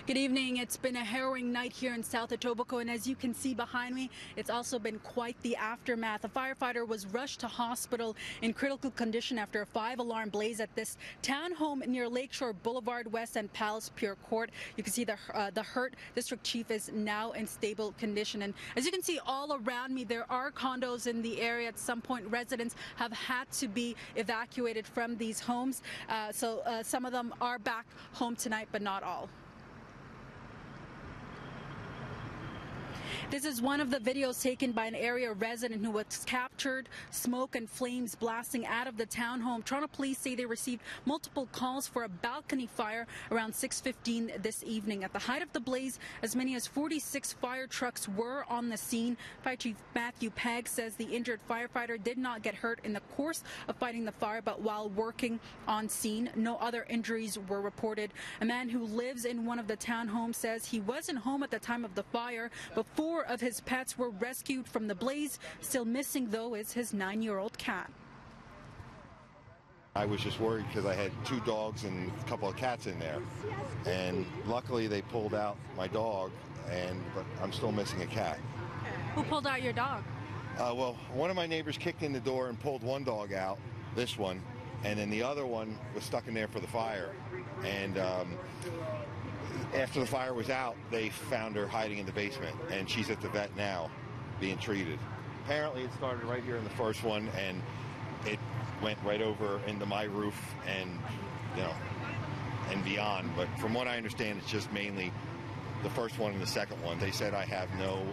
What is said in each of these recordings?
Good evening. It's been a harrowing night here in South Etobicoke, and as you can see behind me, it's also been quite the aftermath. A firefighter was rushed to hospital in critical condition after a 5-alarm blaze at this townhome near Lakeshore Boulevard West and Palace Pier Court. You can see the hurt district chief is now in stable condition, and as you can see all around me, there are condos in the area. At some point, residents have had to be evacuated from these homes, so some of them are back home tonight, but not all. This is one of the videos taken by an area resident who was captured, smoke and flames blasting out of the townhome. Toronto police say they received multiple calls for a balcony fire around 6:15 this evening. At the height of the blaze, as many as 46 fire trucks were on the scene. Fire Chief Matthew Pegg says the injured firefighter did not get hurt in the course of fighting the fire, but while working on scene. No other injuries were reported. A man who lives in one of the townhomes says he wasn't home at the time of the fire, but 4 of his pets were rescued from the blaze. Still missing, though, is his 9-year-old cat. I was just worried because I had 2 dogs and a couple of cats in there, and luckily they pulled out my dog, but I'm still missing a cat. Who pulled out your dog? Well, one of my neighbors kicked in the door and pulled one dog out, this one, and then the other one was stuck in there for the fire. And after the fire was out, they found her hiding in the basement, and she's at the vet now being treated. Apparently it started right here in the first one, and it went right over into my roof and, and beyond. But from what I understand, it's just mainly the first one and the second one. They said I have no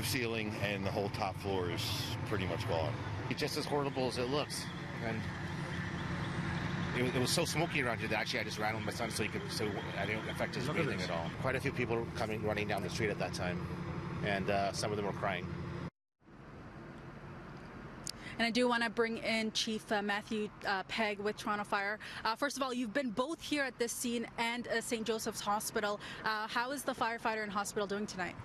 ceiling, and the whole top floor is pretty much gone. It's just as horrible as it looks. And it was so smoky around here that actually I just ran with my son so I didn't affect his breathing at all. Quite a few people were running down the street at that time, and some of them were crying. And I do want to bring in Chief Matthew Pegg with Toronto Fire. First of all, you've been both here at this scene and St. Joseph's Hospital. How is the firefighter in hospital doing tonight?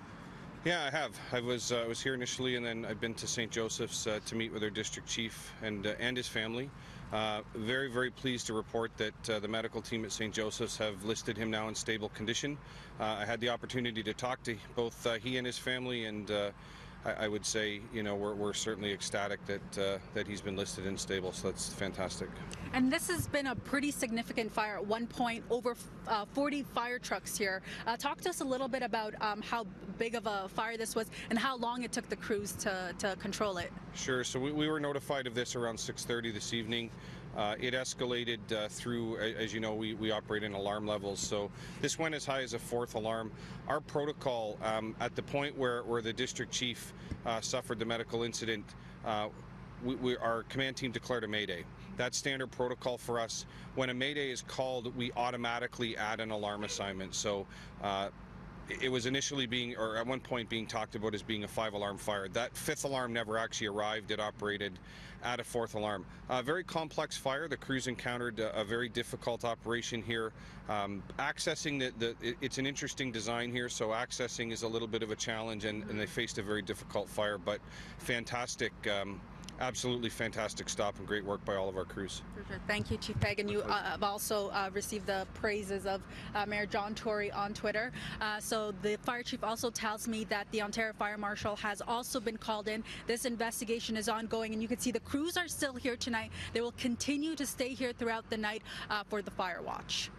Yeah, I have. I was here initially, and then I've been to St. Joseph's to meet with our district chief and his family. Very, very pleased to report that the medical team at St. Joseph's have listed him now in stable condition. I had the opportunity to talk to both he and his family, and I would say, we're certainly ecstatic that he's been listed in stable, so that's fantastic. And this has been a pretty significant fire. At one point, over 40 fire trucks here. Talk to us a little bit about how big of a fire this was and how long it took the crews to control it. Sure. So we were notified of this around 6:30 this evening. It escalated through, as you know, we operate in alarm levels, so this went as high as a 4th alarm. Our protocol, at the point where the district chief suffered the medical incident, our command team declared a mayday. That's standard protocol for us. When a mayday is called, we automatically add an alarm assignment. So it was initially at one point being talked about as being a 5-alarm fire. That 5th alarm never actually arrived. It operated at a 4th alarm. Very complex fire. The crews encountered a very difficult operation here. Accessing it's an interesting design here, so accessing is a little bit of a challenge, and they faced a very difficult fire, but fantastic. Absolutely fantastic stop and great work by all of our crews. For sure. Thank you, Chief Pegg. And you have also received the praises of Mayor John Tory on Twitter. So the fire chief also tells me that the Ontario Fire Marshal has also been called in. This investigation is ongoing, and you can see the crews are still here tonight. They will continue to stay here throughout the night for the fire watch.